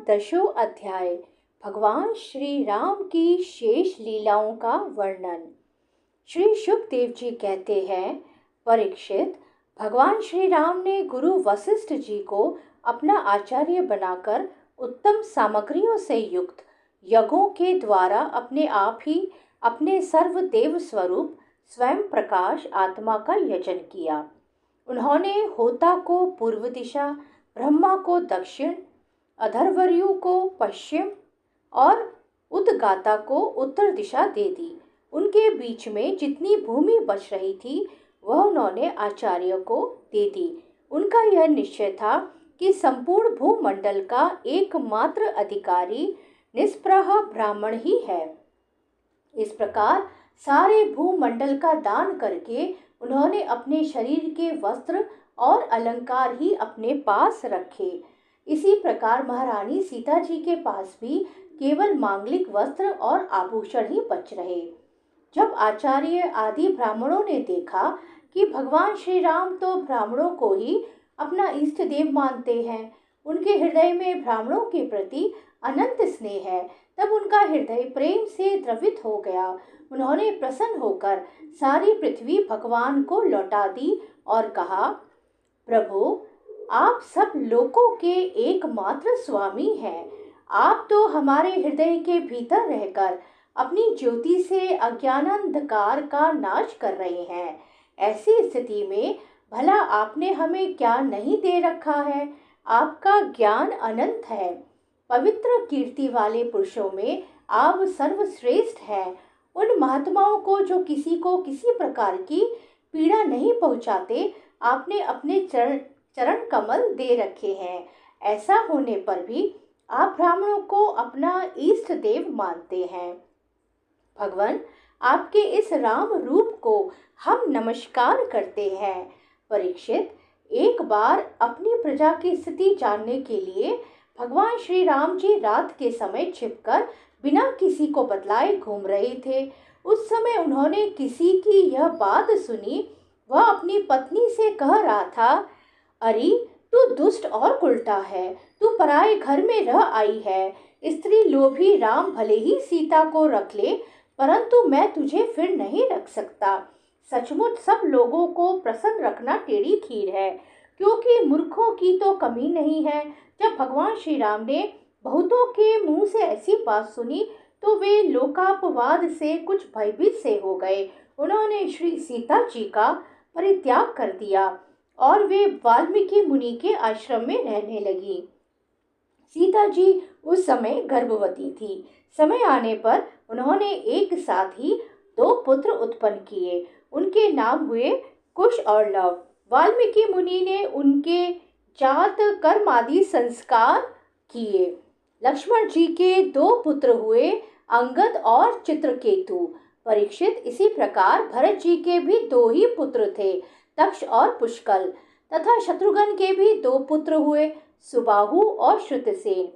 10वां अध्याय भगवान श्री राम की शेष लीलाओं का वर्णन। श्री शुकदेव जी कहते हैं, परीक्षित, भगवान श्री राम ने गुरु वशिष्ठ जी को अपना आचार्य बनाकर उत्तम सामग्रियों से युक्त यज्ञों के द्वारा अपने आप ही अपने सर्वदेव स्वरूप स्वयं प्रकाश आत्मा का यजन किया। उन्होंने होता को पूर्व दिशा, ब्रह्मा को दक्षिण, अधर्वयु को पश्चिम और उद्गाता को उत्तर दिशा दे दी। उनके बीच में जितनी भूमि बच रही थी वह उन्होंने आचार्य को दे दी। उनका यह निश्चय था कि संपूर्ण भूमंडल का एकमात्र अधिकारी निष्प्रह ब्राह्मण ही है। इस प्रकार सारे भूमंडल का दान करके उन्होंने अपने शरीर के वस्त्र और अलंकार ही अपने पास रखे। इसी प्रकार महारानी सीता जी के पास भी केवल मांगलिक वस्त्र और आभूषण ही बच रहे। जब आचार्य आदि ब्राह्मणों ने देखा कि भगवान श्री राम तो ब्राह्मणों को ही अपना इष्ट देव मानते हैं, उनके हृदय में ब्राह्मणों के प्रति अनंत स्नेह है, तब उनका हृदय प्रेम से द्रवित हो गया। उन्होंने प्रसन्न होकर सारी पृथ्वी भगवान को लौटा दी और कहा, प्रभु, आप सब लोकों के एकमात्र स्वामी हैं। आप तो हमारे हृदय के भीतर रहकर अपनी ज्योति से अज्ञानांधकार का नाश कर रहे हैं। ऐसी स्थिति में भला आपने हमें क्या नहीं दे रखा है? आपका ज्ञान अनंत है। पवित्र कीर्ति वाले पुरुषों में आप सर्वश्रेष्ठ हैं। उन महात्माओं को जो किसी को किसी प्रकार की पीड़ा नहीं पहुंचाते, आपने अपने चरण कमल दे रखे हैं। ऐसा होने पर भी आप ब्राह्मणों को अपना इष्ट देव मानते हैं। भगवान, आपके इस राम रूप को हम नमस्कार करते हैं। परीक्षित, एक बार अपनी प्रजा की स्थिति जानने के लिए भगवान श्री राम जी रात के समय छिपकर बिना किसी को बतलाए घूम रहे थे। उस समय उन्होंने किसी की यह बात सुनी। वह अपनी पत्नी से कह रहा था, अरे तू दुष्ट और उल्टा है, तू पराये घर में रह आई है। स्त्री लोभी राम भले ही सीता को रख ले, परंतु मैं तुझे फिर नहीं रख सकता। सचमुच सब लोगों को प्रसन्न रखना टेढ़ी खीर है, क्योंकि मूर्खों की तो कमी नहीं है। जब भगवान श्री राम ने बहुतों के मुंह से ऐसी बात सुनी तो वे लोकापवाद से कुछ भयभीत से हो गए। उन्होंने श्री सीता जी का परित्याग कर दिया और वे वाल्मीकि मुनि के आश्रम में रहने लगी। सीता जी उस समय गर्भवती थी। समय आने पर उन्होंने एक साथ ही 2 पुत्र उत्पन्न किए। उनके नाम हुए कुश और लव। वाल्मीकि मुनि ने उनके जात कर्म आदि संस्कार किए। लक्ष्मण जी के 2 पुत्र हुए, अंगद और चित्रकेतु। परीक्षित, इसी प्रकार भरत जी के भी 2 ही पुत्र थे, तक्ष और पुष्कल, तथा शत्रुघ्न के भी 2 पुत्र हुए, सुबाहु और श्रुतसेन।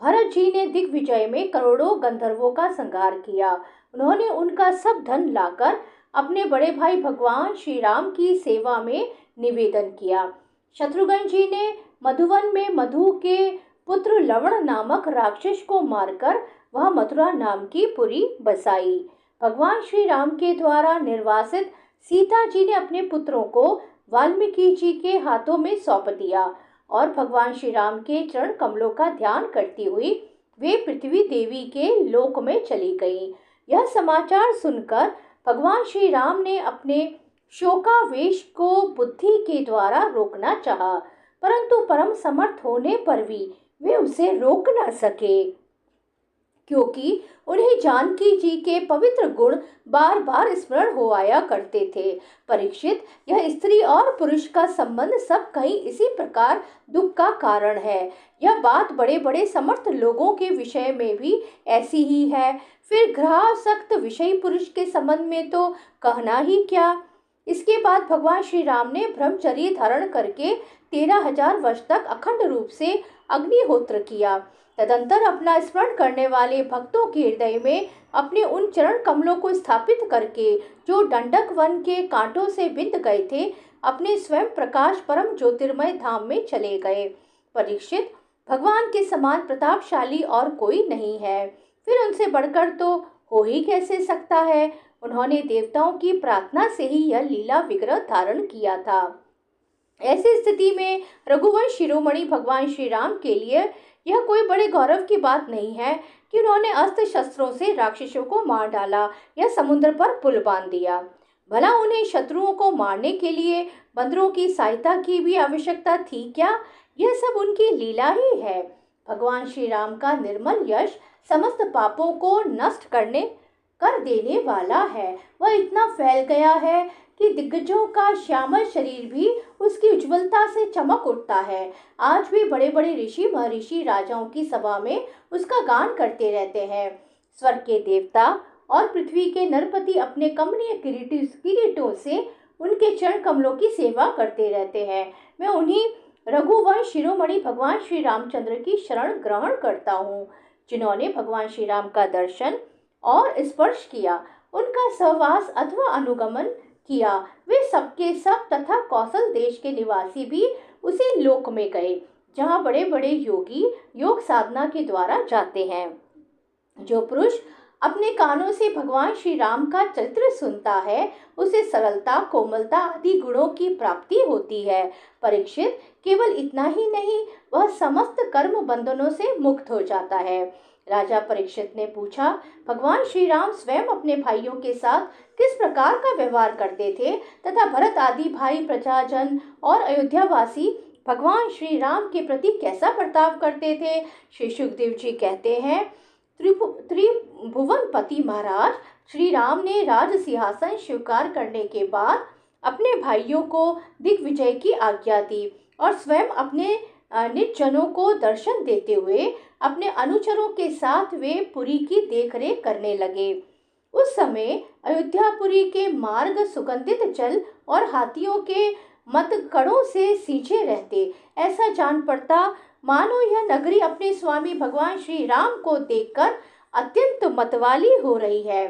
भरत जी ने दिग्विजय में करोड़ों गंधर्वों का संहार किया। उन्होंने उनका सब धन लाकर अपने बड़े भाई भगवान श्री राम की सेवा में निवेदन किया। शत्रुघ्न जी ने मधुवन में मधु के पुत्र लवण नामक राक्षस को मारकर वह मथुरा नाम की पुरी बसाई। भगवान श्री राम के द्वारा निर्वासित सीता जी ने अपने पुत्रों को वाल्मीकि जी के हाथों में सौंप दिया और भगवान श्री राम के चरण कमलों का ध्यान करती हुई वे पृथ्वी देवी के लोक में चली गई। यह समाचार सुनकर भगवान श्री राम ने अपने शोकावेश को बुद्धि के द्वारा रोकना चाहा, परंतु परम समर्थ होने पर भी वे उसे रोक न सके, क्योंकि उन्हें जानकी जी के पवित्र गुण बार बार स्मरण हो आया करते थे। परीक्षित, यह स्त्री और पुरुष का संबंध सब कहीं इसी प्रकार दुख का कारण है। यह बात बड़े बड़े समर्थ लोगों के विषय में भी ऐसी ही है। फिर ग्रहासक्त विषयी पुरुष के संबंध में तो कहना ही क्या। इसके बाद भगवान श्री राम ने ब्रह्मचर्य धारण करके 13,000 वर्ष तक अखंड रूप से अग्निहोत्र किया। तदंतर अपना स्मरण करने वाले भक्तों के हृदय में अपने उन चरण कमलों को स्थापित करके, जो दंडक वन के कांटों से बिंध गए थे, अपने स्वयं प्रकाश परम ज्योतिर्मय धाम में चले गए। परीक्षित, भगवान के समान प्रतापशाली और कोई नहीं है, फिर उनसे बढ़कर तो हो ही कैसे सकता है। उन्होंने देवताओं की प्रार्थना से ही यह लीला विग्रह धारण किया था। ऐसी स्थिति में रघुवंश शिरोमणि भगवान श्री राम के लिए यह कोई बड़े गौरव की बात नहीं है कि उन्होंने अस्त्र शस्त्रों से राक्षसों को मार डाला या समुद्र पर पुल बांध दिया। भला उन्हें शत्रुओं को मारने के लिए बंदरों की सहायता की भी आवश्यकता थी क्या? यह सब उनकी लीला ही है। भगवान श्री राम का निर्मल यश समस्त पापों को नष्ट कर देने वाला है। वह इतना फैल गया है कि दिग्गजों का श्यामल शरीर भी उसकी उज्ज्वलता से चमक उठता है। आज भी बड़े बड़े ऋषि महर्षि राजाओं की सभा में उसका गान करते रहते हैं। स्वर्ग के देवता और पृथ्वी के नरपति अपने कमनीय किरीटों से उनके चरण कमलों की सेवा करते रहते हैं। मैं उन्हीं रघुवंश शिरोमणि भगवान श्री रामचंद्र की शरण ग्रहण करता हूँ, जिन्होंने भगवान श्री राम का दर्शन और स्पर्श किया, उनका सहवास अथवा अनुगमन किया। वे सबके सब तथा कौशल देश के निवासी भी उसी लोक में गए जहाँ बड़े बड़े योगी योग साधना के द्वारा जाते हैं। जो पुरुष अपने कानों से भगवान श्री राम का चरित्र सुनता है, उसे सरलता, कोमलता आदि गुणों की प्राप्ति होती है। परीक्षित, केवल इतना ही नहीं, वह समस्त कर्म बंधनों से मुक्त हो जाता है। राजा परीक्षित ने पूछा, भगवान श्री राम स्वयं अपने भाइयों के साथ किस प्रकार का व्यवहार करते थे तथा भरत आदि भाई, प्रजाजन और अयोध्यावासी भगवान श्री राम के प्रति कैसा बर्ताव करते थे? श्री सुखदेव जी कहते हैं, त्रिभुवनपति महाराज श्री राम ने राज सिंहासन स्वीकार करने के बाद अपने भाइयों को दिग्विजय की आज्ञा दी और स्वयं अपने निज जनों को दर्शन देते हुए अपने अनुचरों के साथ वे पुरी की देखरेख करने लगे। उस समय अयोध्यापुरी के मार्ग सुगंधित जल और हाथियों के मतगणों से सींचे रहते। ऐसा जान पड़ता मानो यह नगरी अपने स्वामी भगवान श्री राम को देखकर अत्यंत मतवाली हो रही है।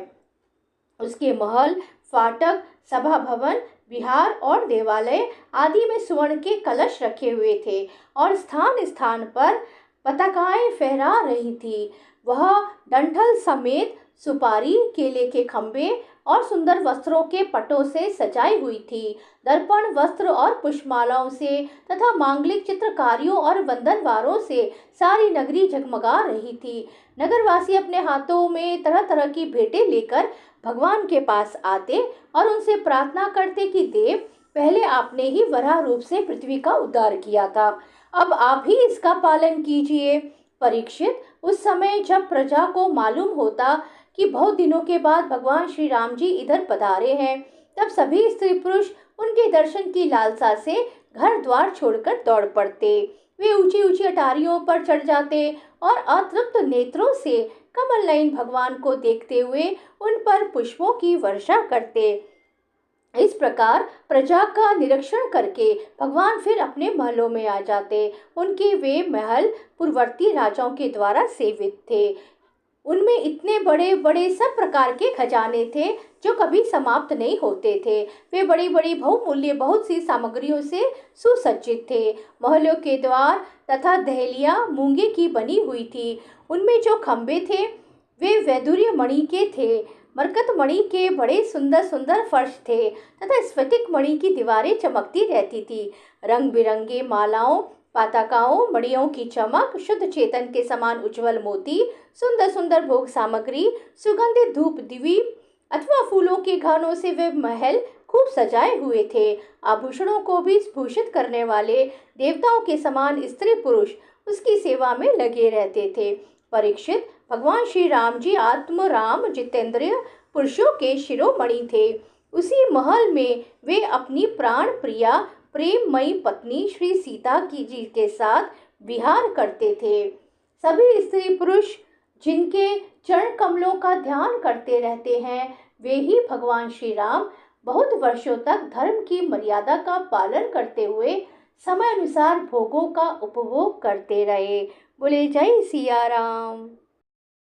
उसके महल, फाटक, सभा भवन, विहार और देवालय आदि में स्वर्ण के कलश रखे हुए थे और स्थान स्थान पर पताकाएं फहरा रही थी। वह डंठल समेत सुपारी, केले के खंभे और सुंदर वस्त्रों के पटों से सजाई हुई थी। दर्पण, वस्त्र और पुष्पमालाओं से तथा मांगलिक चित्रकारियों और वंदनवारों से सारी नगरी जगमगा रही थी। नगरवासी अपने हाथों में तरह तरह की भेंटें लेकर भगवान के पास आते और उनसे प्रार्थना करते कि देव, पहले आपने ही वराह रूप से पृथ्वी का उद्धार किया था, अब आप ही इसका पालन कीजिए। परीक्षित, उस समय जब प्रजा को मालूम होता कि बहुत दिनों के बाद भगवान श्री राम जी इधर पधारे हैं, तब सभी स्त्री पुरुष उनके दर्शन की लालसा से घर द्वार छोड़कर दौड़ पड़ते। वे ऊंची ऊंची अटारियों पर चढ़ जाते और अतृप्त नेत्रों से कमल नयन भगवान को देखते हुए उन पर पुष्पों की वर्षा करते। इस प्रकार प्रजा का निरीक्षण करके भगवान फिर अपने महलों में आ जाते। उनके वे महल पूर्ववर्ती राजाओं के द्वारा सेवित थे। उनमें इतने बड़े बड़े सब प्रकार के खजाने थे जो कभी समाप्त नहीं होते थे। वे बड़ी बड़ी बहुमूल्य बहुत सी सामग्रियों से सुसज्जित थे। महलों के द्वार तथा दहलियां मूंगे की बनी हुई थी। उनमें जो खंभे थे वे वैदुर्य मणि के थे। मरकत मणि के बड़े सुंदर सुंदर फर्श थे तथा स्फटिक मणि की दीवारें चमकती रहती थी। रंग बिरंगे मालाओं, पताकाओं, मणियों की चमक, शुद्ध चेतन के समान उज्जवल मोती, सुंदर सुंदर भोग सामग्री, सुगंधित धूप दीप अथवा फूलों के घानों से वे महल खूब सजाए हुए थे। आभूषणों को भी भूषित करने वाले देवताओं के समान स्त्री पुरुष उसकी सेवा में लगे रहते थे। परीक्षित, भगवान श्री राम जी आत्मराम जितेंद्रिय पुरुषों के शिरोमणि थे। उसी महल में वे अपनी प्राण प्रिया प्रेममयी पत्नी श्री सीता की जी के साथ विहार करते थे। सभी स्त्री पुरुष जिनके चरण कमलों का ध्यान करते रहते हैं, वे ही भगवान श्री राम बहुत वर्षों तक धर्म की मर्यादा का पालन करते हुए समय अनुसार भोगों का उपभोग करते रहे। बोले जय सिया राम।